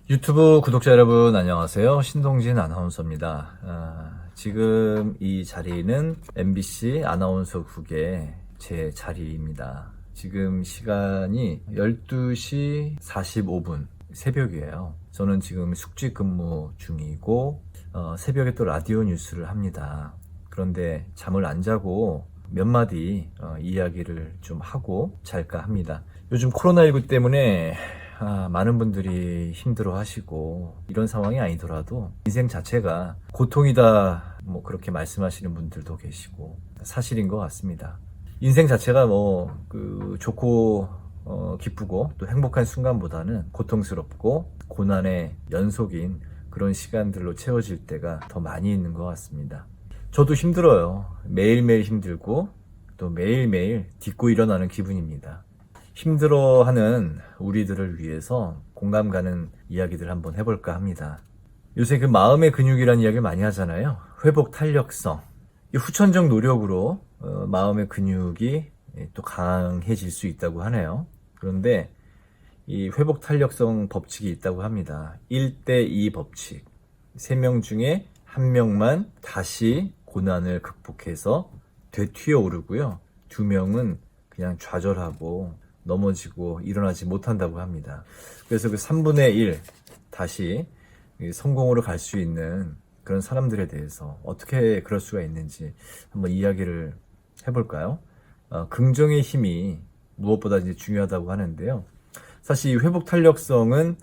유튜브 구독자 여러분 안녕하세요. 신동진 아나운서입니다. 지금 이 자리는 MBC 아나운서국의 제 자리입니다. 지금 시간이 12시 45분 새벽이에요. 저는 지금 숙직 근무 중이고 새벽에 또 라디오 뉴스를 합니다. 그런데 잠을 안 자고 몇 마디 이야기를 좀 하고 잘까 합니다. 요즘 코로나19 때문에 많은 분들이 힘들어 하시고 이런 상황이 아니더라도 인생 자체가 고통이다 그렇게 말씀하시는 분들도 계시고 사실인 것 같습니다. 인생 자체가 좋고 기쁘고 또 행복한 순간보다는 고통스럽고 고난의 연속인 그런 시간들로 채워질 때가 더 많이 있는 것 같습니다. 저도 힘들어요. 매일매일 힘들고 또 매일매일 딛고 일어나는 기분입니다. 힘들어하는 우리들을 위해서 공감 가는 이야기들 한번 해볼까 합니다. 요새 그 마음의 근육이라는 이야기를 많이 하잖아요. 회복 탄력성. 이 후천적 노력으로 마음의 근육이 또 강해질 수 있다고 하네요. 그런데 이 회복 탄력성 법칙이 있다고 합니다. 1대2 법칙. 3명 중에 1명만 다시 고난을 극복해서 되튀어 오르고요. 2명은 그냥 좌절하고 넘어지고 일어나지 못한다고 합니다. 그래서 그 3분의 1 다시 성공으로 갈 수 있는 그런 사람들에 대해서 어떻게 그럴 수가 있는지 한번 이야기를 해볼까요? 긍정의 힘이 무엇보다 이제 중요하다고 하는데요. 사실 이 회복 탄력성은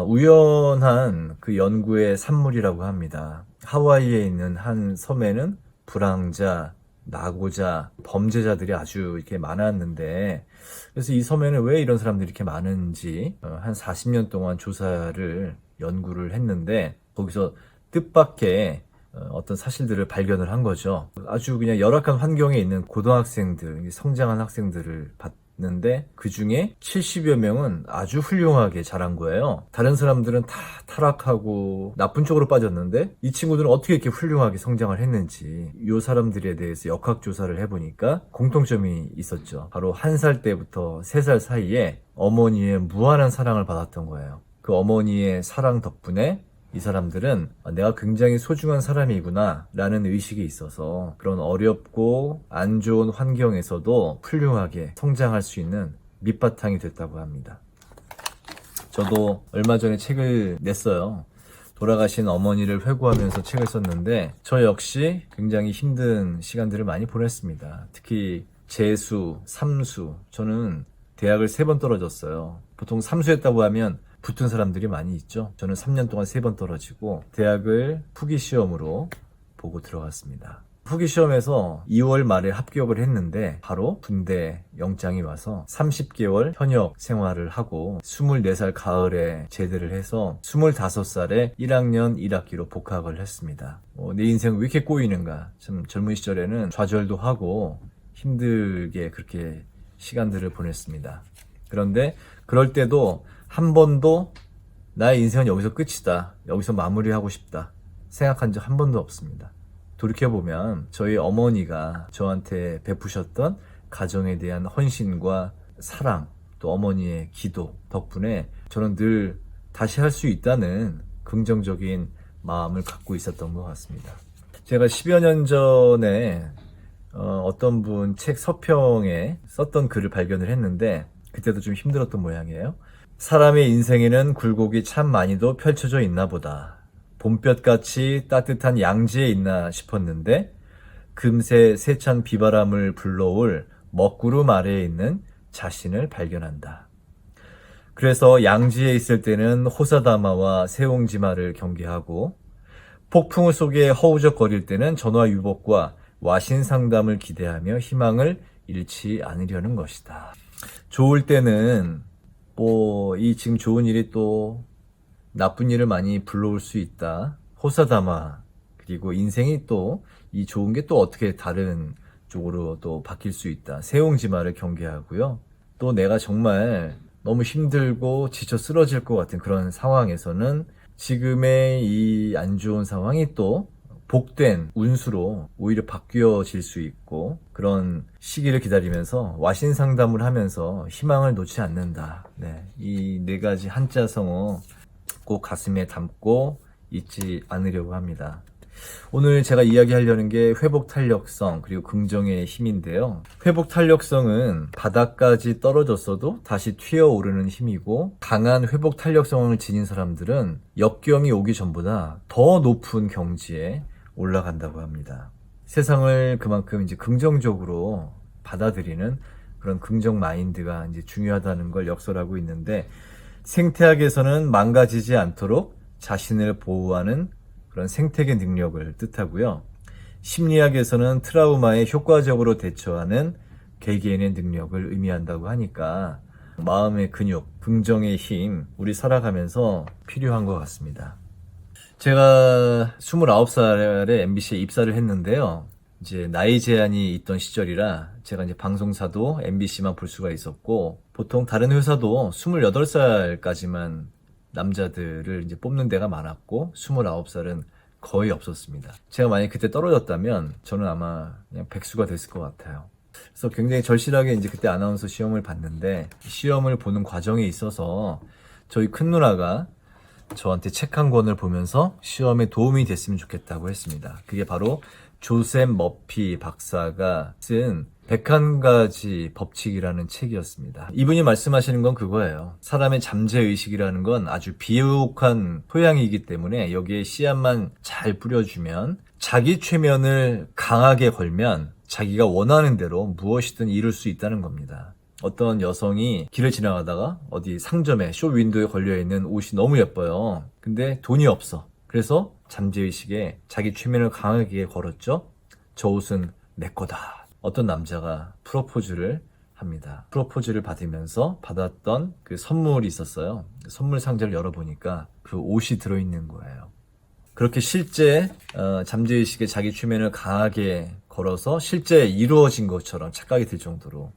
우연한 그 연구의 산물이라고 합니다. 하와이에 있는 한 섬에는 불황자, 낙오자, 범죄자들이 아주 이렇게 많았는데, 그래서 이 섬에는 왜 이런 사람들이 이렇게 많은지 한 40년 동안 조사를 연구를 했는데, 거기서 뜻밖의 어떤 사실들을 발견을 한 거죠. 아주 그냥 열악한 환경에 있는 고등학생들, 성장한 학생들을 봤는데 그 중에 70여 명은 아주 훌륭하게 자란 거예요. 다른 사람들은 다 타락하고 나쁜 쪽으로 빠졌는데 이 친구들은 어떻게 이렇게 훌륭하게 성장을 했는지 이 사람들에 대해서 역학조사를 해보니까 공통점이 있었죠. 바로 1살 때부터 3살 사이에 어머니의 무한한 사랑을 받았던 거예요. 그 어머니의 사랑 덕분에 이 사람들은 내가 굉장히 소중한 사람이구나 라는 의식이 있어서 그런 어렵고 안 좋은 환경에서도 훌륭하게 성장할 수 있는 밑바탕이 됐다고 합니다. 저도 얼마 전에 책을 냈어요. 돌아가신 어머니를 회고하면서 책을 썼는데 저 역시 굉장히 힘든 시간들을 많이 보냈습니다. 특히 재수, 삼수. 저는 대학을 3번 떨어졌어요. 보통 삼수했다고 하면 붙은 사람들이 많이 있죠. 저는 3년 동안 3번 떨어지고 대학을 후기시험으로 보고 들어갔습니다. 후기시험에서 2월 말에 합격을 했는데 바로 군대 영장이 와서 30개월 현역 생활을 하고 24살 가을에 제대를 해서 25살에 1학년 1학기로 복학을 했습니다. 내 인생 왜 이렇게 꼬이는가. 참 젊은 시절에는 좌절도 하고 힘들게 그렇게 시간들을 보냈습니다. 그런데 그럴 때도 한 번도 나의 인생은 여기서 끝이다, 여기서 마무리하고 싶다 생각한 적 한 번도 없습니다. 돌이켜보면 저희 어머니가 저한테 베푸셨던 가정에 대한 헌신과 사랑, 또 어머니의 기도 덕분에 저는 늘 다시 할 수 있다는 긍정적인 마음을 갖고 있었던 것 같습니다. 제가 10여 년 전에 어떤 분 책 서평에 썼던 글을 발견을 했는데 그때도 좀 힘들었던 모양이에요. 사람의 인생에는 굴곡이 참 많이도 펼쳐져 있나 보다. 봄볕같이 따뜻한 양지에 있나 싶었는데 금세 세찬 비바람을 불러올 먹구름 아래에 있는 자신을 발견한다. 그래서 양지에 있을 때는 호사다마와 새옹지마를 경계하고 폭풍 속에 허우적거릴 때는 전화위복과 와신상담을 기대하며 희망을 잃지 않으려는 것이다. 좋을 때는 이 지금 좋은 일이 또 나쁜 일을 많이 불러올 수 있다. 호사다마. 그리고 인생이 또 이 좋은 게 또 어떻게 다른 쪽으로 또 바뀔 수 있다. 새옹지마를 경계하고요. 또 내가 정말 너무 힘들고 지쳐 쓰러질 것 같은 그런 상황에서는 지금의 이 안 좋은 상황이 또 복된 운수로 오히려 바뀌어질 수 있고, 그런 시기를 기다리면서 와신 상담을 하면서 희망을 놓지 않는다. 네, 이 네 가지 한자성어 꼭 가슴에 담고 잊지 않으려고 합니다. 오늘 제가 이야기하려는 게 회복 탄력성 그리고 긍정의 힘인데요. 회복 탄력성은 바닥까지 떨어졌어도 다시 튀어오르는 힘이고, 강한 회복 탄력성을 지닌 사람들은 역경이 오기 전보다 더 높은 경지에 올라간다고 합니다. 세상을 그만큼 이제 긍정적으로 받아들이는 그런 긍정 마인드가 이제 중요하다는 걸 역설하고 있는데, 생태학에서는 망가지지 않도록 자신을 보호하는 그런 생태계 능력을 뜻하고요. 심리학에서는 트라우마에 효과적으로 대처하는 개개인의 능력을 의미한다고 하니까 마음의 근육, 긍정의 힘, 우리 살아가면서 필요한 것 같습니다. 제가 29살에 MBC에 입사를 했는데요. 이제 나이 제한이 있던 시절이라 제가 이제 방송사도 MBC만 볼 수가 있었고, 보통 다른 회사도 28살까지만 남자들을 이제 뽑는 데가 많았고 29살은 거의 없었습니다. 제가 만약에 그때 떨어졌다면 저는 아마 그냥 백수가 됐을 것 같아요. 그래서 굉장히 절실하게 이제 그때 아나운서 시험을 봤는데, 시험을 보는 과정에 있어서 저희 큰 누나가 저한테 책 한 권을 보면서 시험에 도움이 됐으면 좋겠다고 했습니다. 그게 바로 조셉 머피 박사가 쓴 101가지 법칙이라는 책이었습니다. 이분이 말씀하시는 건 그거예요. 사람의 잠재의식이라는 건 아주 비옥한 토양이기 때문에 여기에 씨앗만 잘 뿌려주면, 자기 최면을 강하게 걸면 자기가 원하는 대로 무엇이든 이룰 수 있다는 겁니다. 어떤 여성이 길을 지나가다가 어디 상점에 쇼윈도에 걸려있는 옷이 너무 예뻐요. 근데 돈이 없어. 그래서 잠재의식에 자기 최면을 강하게 걸었죠. 저 옷은 내 거다. 어떤 남자가 프로포즈를 합니다. 프로포즈를 받으면서 받았던 그 선물이 있었어요. 선물 상자를 열어보니까 그 옷이 들어있는 거예요. 그렇게 실제 잠재의식에 자기 최면을 강하게 걸어서 실제 이루어진 것처럼 착각이 들 정도로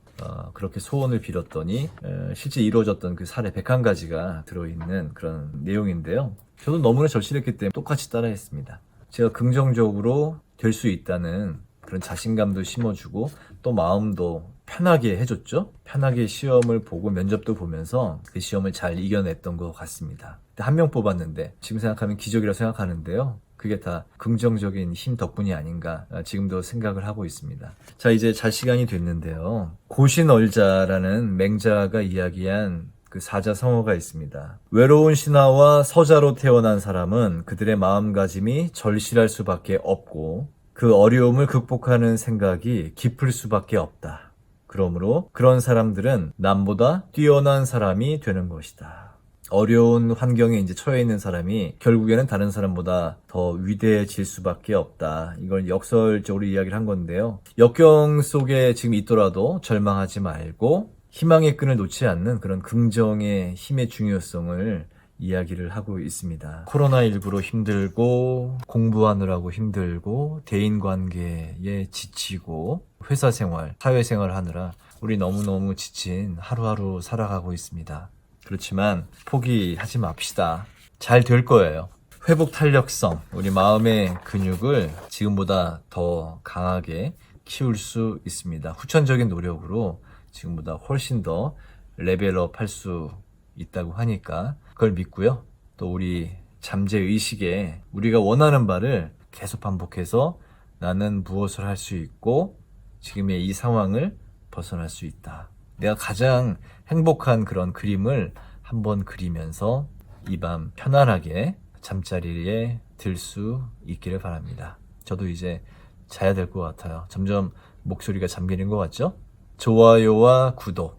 그렇게 소원을 빌었더니 실제 이루어졌던 그 사례 101가지가 들어있는 그런 내용인데요. 저도 너무나 절실했기 때문에 똑같이 따라했습니다. 제가 긍정적으로 될 수 있다는 그런 자신감도 심어주고 또 마음도 편하게 해줬죠. 편하게 시험을 보고 면접도 보면서 그 시험을 잘 이겨냈던 것 같습니다. 한 명 뽑았는데 지금 생각하면 기적이라고 생각하는데요. 그게 다 긍정적인 힘 덕분이 아닌가 지금도 생각을 하고 있습니다. 자, 이제 잘 시간이 됐는데요. 고신얼자라는 맹자가 이야기한 그 사자성어가 있습니다. 외로운 신하와 서자로 태어난 사람은 그들의 마음가짐이 절실할 수밖에 없고 그 어려움을 극복하는 생각이 깊을 수밖에 없다. 그러므로 그런 사람들은 남보다 뛰어난 사람이 되는 것이다. 어려운 환경에 이제 처해 있는 사람이 결국에는 다른 사람보다 더 위대해질 수밖에 없다. 이걸 역설적으로 이야기를 한 건데요. 역경 속에 지금 있더라도 절망하지 말고 희망의 끈을 놓지 않는 그런 긍정의 힘의 중요성을 이야기를 하고 있습니다. 코로나19로 힘들고 공부하느라고 힘들고 대인관계에 지치고 회사 생활, 사회생활 하느라 우리 너무너무 지친 하루하루 살아가고 있습니다. 그렇지만 포기하지 맙시다. 잘 될 거예요. 회복 탄력성, 우리 마음의 근육을 지금보다 더 강하게 키울 수 있습니다. 후천적인 노력으로 지금보다 훨씬 더 레벨업 할 수 있다고 하니까 그걸 믿고요. 또 우리 잠재의식에 우리가 원하는 바를 계속 반복해서 나는 무엇을 할 수 있고 지금의 이 상황을 벗어날 수 있다. 내가 가장 행복한 그런 그림을 한번 그리면서 이 밤 편안하게 잠자리에 들 수 있기를 바랍니다. 저도 이제 자야 될 것 같아요. 점점 목소리가 잠기는 것 같죠? 좋아요와 구독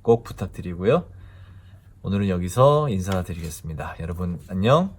꼭 부탁드리고요. 오늘은 여기서 인사드리겠습니다. 여러분 안녕.